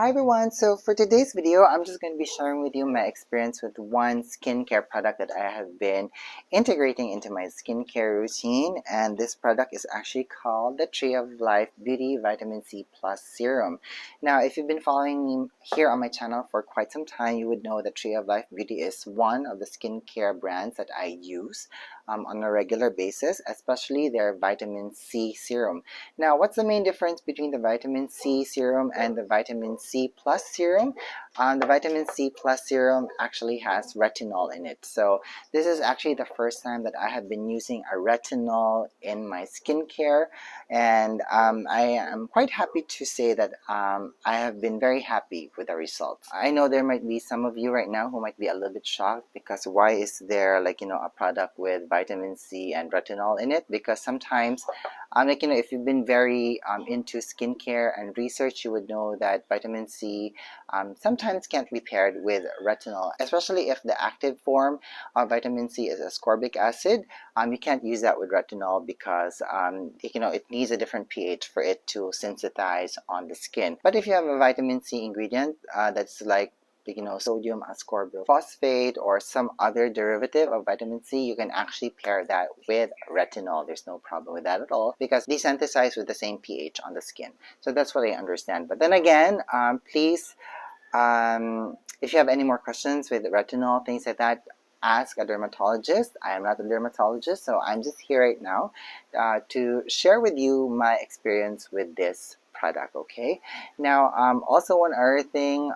Hi everyone, so for today's video, I'm just going to be sharing with you my experience with one skincare product that I have been integrating into my skincare routine, and this product is actually called the Tree of Life Beauty Vitamin C Plus Serum. Now, if you've been following me here on my channel for quite some time, you would know that Tree of Life Beauty is one of the skincare brands that I use on a regular basis, especially their Vitamin C Serum. Now, what's the main difference between the Vitamin C Serum and the Vitamin C Plus Serum? The Vitamin C Plus Serum actually has retinol in it. So this is actually the first time that I have been using a retinol in my skincare, and I am quite happy to say that I have been very happy with the results. I know there might be some of you right now who might be a little bit shocked because why is there a product with vitamin C and retinol in it? Because sometimes if you've been very into skincare and research, you would know that vitamin C sometimes can't be paired with retinol, especially if the active form of vitamin C is ascorbic acid. You can't use that with retinol because it needs a different pH for it to sensitize on the skin. But if you have a vitamin C ingredient that's like sodium ascorbyl phosphate or some other derivative of vitamin C, you can actually pair that with retinol. There's no problem with that at all because they synthesize with the same pH on the skin. So that's what I understand. But then again, please, if you have any more questions with retinol, things like that, ask a dermatologist. I am not a dermatologist, so I'm just here right now to share with you my experience with this product. Okay, now also one other thing,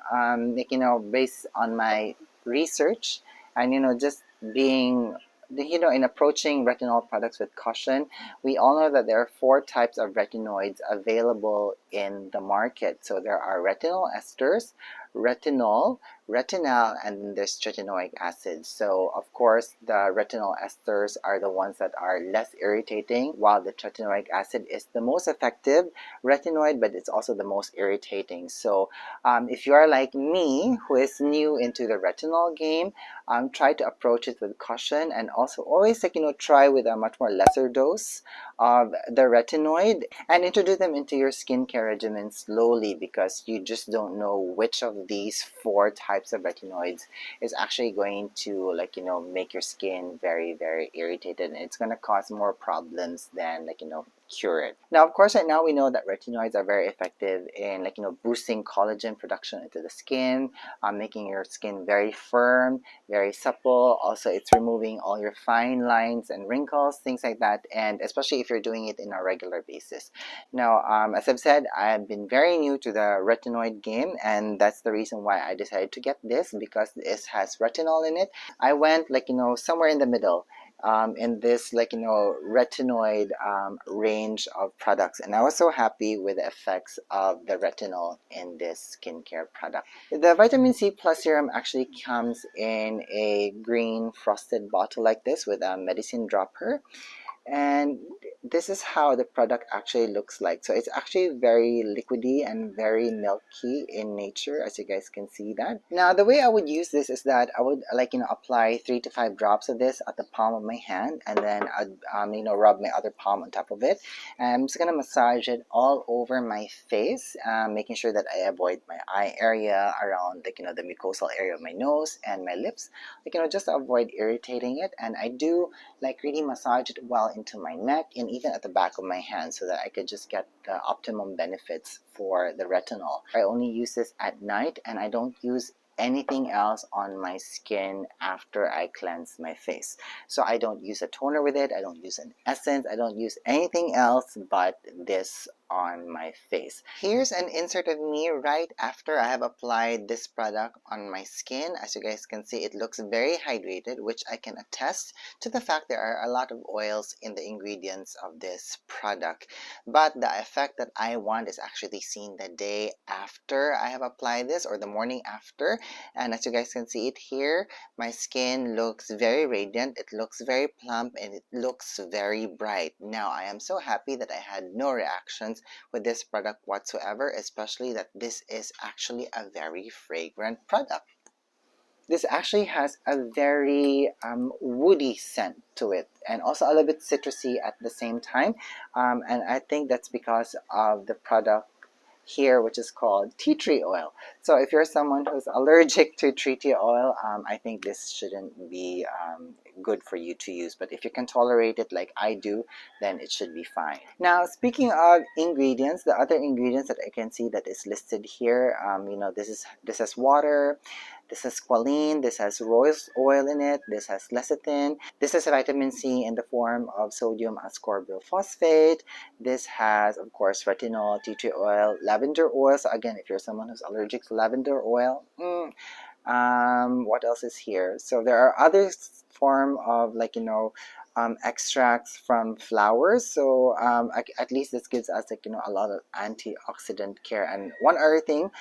based on my research and just being in approaching retinol products with caution, we all know that there are 4 types of retinoids available in the market. So there are retinol esters, retinol, retinal, and then there's tretinoic acid. So of course the retinol esters are the ones that are less irritating, while the tretinoic acid is the most effective retinoid, but it's also the most irritating. So if you are like me, who is new into the retinol game, try to approach it with caution, and also always try with a much more lesser dose of the retinoid and introduce them into your skincare regimen slowly, because you just don't know which of these 4 types of retinoids is actually going to make your skin very, very irritated, and it's going to cause more problems than cure it. Now, of course, right now we know that retinoids are very effective in boosting collagen production into the skin, making your skin very firm, very supple. Also, it's removing all your fine lines and wrinkles, things like that, and especially if you're doing it in a regular basis. Now, as I've said, I've been very new to the retinoid game, and that's the reason why I decided to get this, because this has retinol in it. I went somewhere in the middle in this retinoid range of products, and I was so happy with the effects of the retinol in this skincare product. The vitamin C plus serum actually comes in a green frosted bottle like this with a medicine dropper, and this is how the product actually looks like. So it's actually very liquidy and very milky in nature, as you guys can see that. Now, the way I would use this is that I would apply 3 to 5 drops of this at the palm of my hand, and then I'd rub my other palm on top of it, and I'm just gonna massage it all over my face, making sure that I avoid my eye area, around the mucosal area of my nose and my lips, just to avoid irritating it. And I do really massage it well into my neck and even at the back of my hand, so that I could just get the optimum benefits for the retinol. I only use this at night, and I don't use anything else on my skin after I cleanse my face. So I don't use a toner with it, I don't use an essence, I don't use anything else but this on my face. Here's an insert of me right after I have applied this product on my skin. As you guys can see, it looks very hydrated, which I can attest to the fact there are a lot of oils in the ingredients of this product. But the effect that I want is actually seen the day after I have applied this, or the morning after. And as you guys can see it here, my skin looks very radiant, it looks very plump, and it looks very bright. Now, I am so happy that I had no reactions with this product whatsoever, especially that this is actually a very fragrant product. This actually has a very woody scent to it, and also a little bit citrusy at the same time, and I think that's because of the product here, which is called tea tree oil. So if you're someone who's allergic to tea tree oil, I think this shouldn't be good for you to use. But if you can tolerate it like I do, then it should be fine. Now, speaking of ingredients, the other ingredients that I can see that is listed here, this has water, this has squalene, this has rose oil in it, this has lecithin, this has vitamin C in the form of sodium ascorbyl phosphate, this has, of course, retinol, tea tree oil, lavender oil. So again, if you're someone who's allergic to lavender oil, what else is here? So there are other form of extracts from flowers. So at least this gives us a lot of antioxidant care. And one other thing,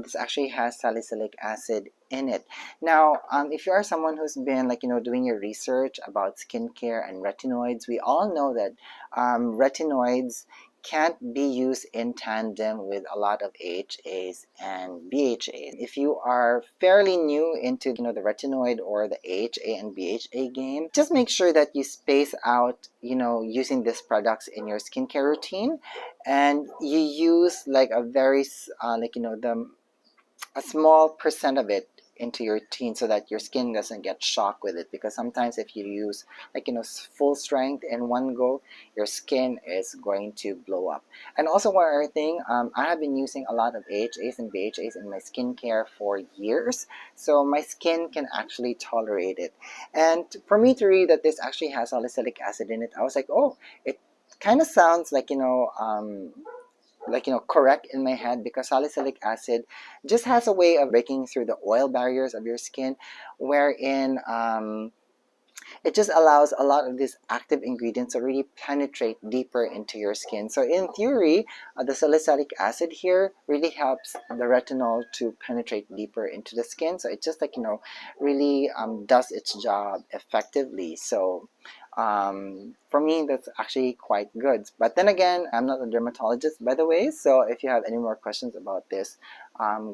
this actually has salicylic acid in it. Now, if you are someone who's been doing your research about skincare and retinoids, we all know that retinoids can't be used in tandem with a lot of AHAs and BHAs. If you are fairly new into the retinoid or the AHA and BHA game, just make sure that you space out using these products in your skincare routine, and you use a very a small percent of it into your routine so that your skin doesn't get shocked with it, because sometimes if you use full strength in one go, your skin is going to blow up. And also one other thing, I have been using a lot of AHAs and BHAs in my skincare for years, so my skin can actually tolerate it. And for me to read that this actually has salicylic acid in it, I was like, oh, it kind of sounds correct in my head, because salicylic acid just has a way of breaking through the oil barriers of your skin, wherein it just allows a lot of these active ingredients to really penetrate deeper into your skin. So in theory, the salicylic acid here really helps the retinol to penetrate deeper into the skin. So it just really does its job effectively. So for me, that's actually quite good. But then again, I'm not a dermatologist, by the way. So if you have any more questions about this,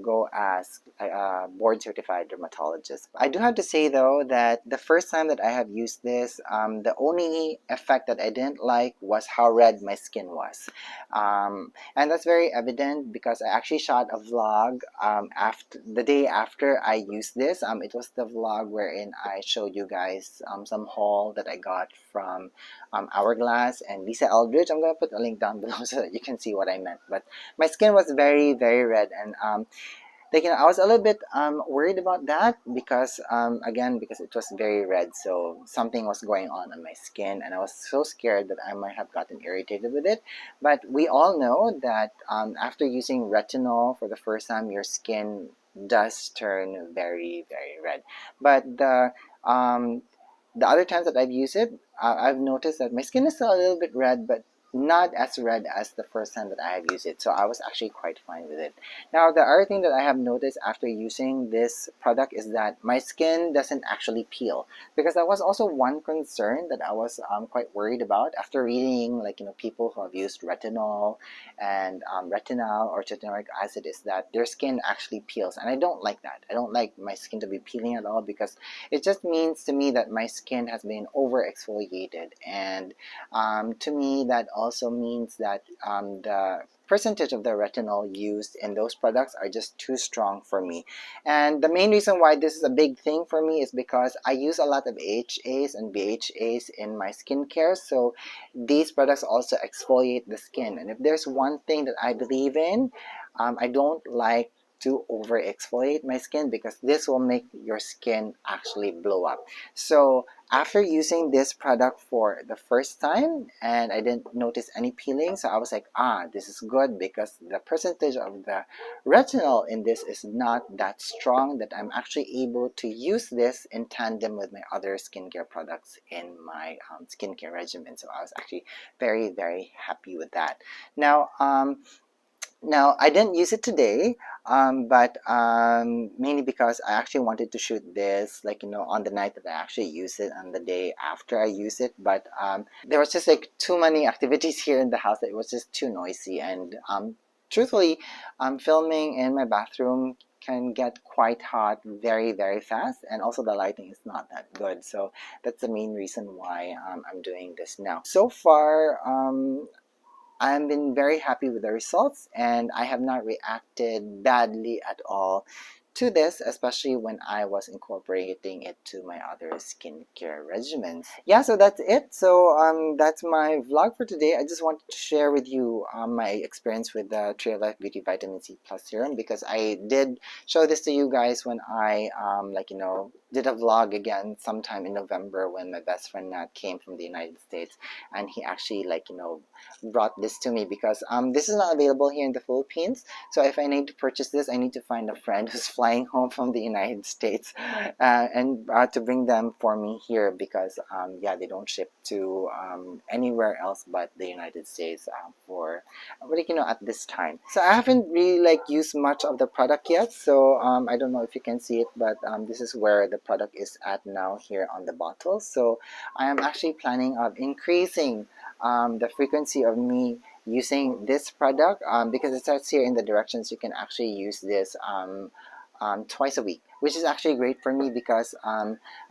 go ask a board certified dermatologist. I do have to say though that the first time that I have used this, the only effect that I didn't like was how red my skin was. And that's very evident because I actually shot a vlog after the day after I used this. It was the vlog wherein I showed you guys some haul that I got from Hourglass and Lisa Eldridge. I'm going to put a link down below so that you can see what I meant. But my skin was very, very red, and I was a little bit worried about that because again, because it was very red, so something was going on my skin, and I was so scared that I might have gotten irritated with it. But we all know that after using retinol for the first time, your skin does turn very, very red. But the other times that I've used it, I've noticed that my skin is still a little bit red, but not as red as the first time that I have used it. So I was actually quite fine with it. Now, the other thing that I have noticed after using this product is that my skin doesn't actually peel, because that was also one concern that I was quite worried about after reading people who have used retinol and retinol or retinoic acid, is that their skin actually peels, and I don't like that. I don't like my skin to be peeling at all, because it just means to me that my skin has been over exfoliated, and to me that also means that the percentage of the retinol used in those products are just too strong for me. And the main reason why this is a big thing for me is because I use a lot of AHAs and BHAs in my skincare, so these products also exfoliate the skin. And if there's one thing that I believe in, I don't like to over exfoliate my skin, because this will make your skin actually blow up. So after using this product for the first time, and I didn't notice any peeling, so I was like, this is good, because the percentage of the retinol in this is not that strong, that I'm actually able to use this in tandem with my other skincare products in my skincare regimen. So I was actually very, very happy with that. Now, I didn't use it today, but mainly because I actually wanted to shoot this on the night that I actually use it and the day after I use it. But there was just too many activities here in the house that it was just too noisy, and truthfully, filming in my bathroom can get quite hot very, very fast, and also the lighting is not that good. So that's the main reason why I'm doing this now. So far, I've been very happy with the results, and I have not reacted badly at all to this, especially when I was incorporating it to my other skincare regimens. Yeah, so that's it. So that's my vlog for today. I just wanted to share with you my experience with the Tree of Life Beauty Vitamin C Plus Serum, because I did show this to you guys when I did a vlog again sometime in November, when my best friend Nat came from the United States, and he actually brought this to me, because this is not available here in the Philippines. So if I need to purchase this, I need to find a friend who's flying home from the United States, and to bring them for me here, because yeah, they don't ship to anywhere else but the United States for at this time. So I haven't really used much of the product yet, so I don't know if you can see it, but this is where the product is at now here on the bottle. So I am actually planning of increasing the frequency of me using this product, because it says here in the directions you can actually use this twice a week, which is actually great for me, because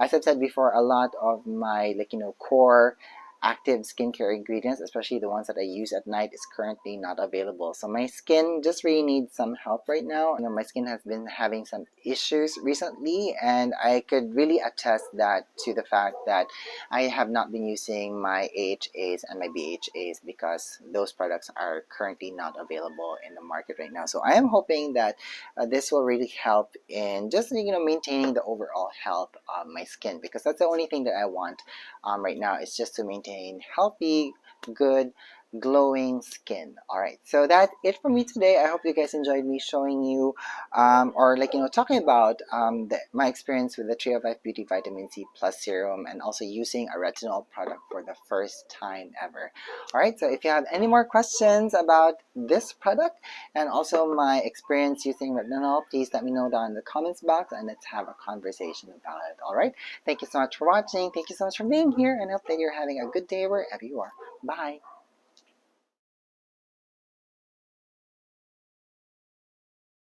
as I've said before, a lot of my core active skincare ingredients, especially the ones that I use at night, is currently not available. So my skin just really needs some help right now. My skin has been having some issues recently, and I could really attest that to the fact that I have not been using my AHAs and my BHAs, because those products are currently not available in the market right now. So I am hoping that this will really help in just maintaining the overall health of my skin, because that's the only thing that I want right now, is just to maintain healthy, good, glowing skin. All right, so that's it for me today. I hope you guys enjoyed me showing you or talking about my experience with the Tree of Life Beauty Vitamin C Plus Serum, and also using a retinol product for the first time ever. All right, so if you have any more questions about this product and also my experience using retinol, please let me know down in the comments box, and let's have a conversation about it. All right, thank you so much for watching. Thank you so much for being here, and I hope that you're having a good day wherever you are. Bye.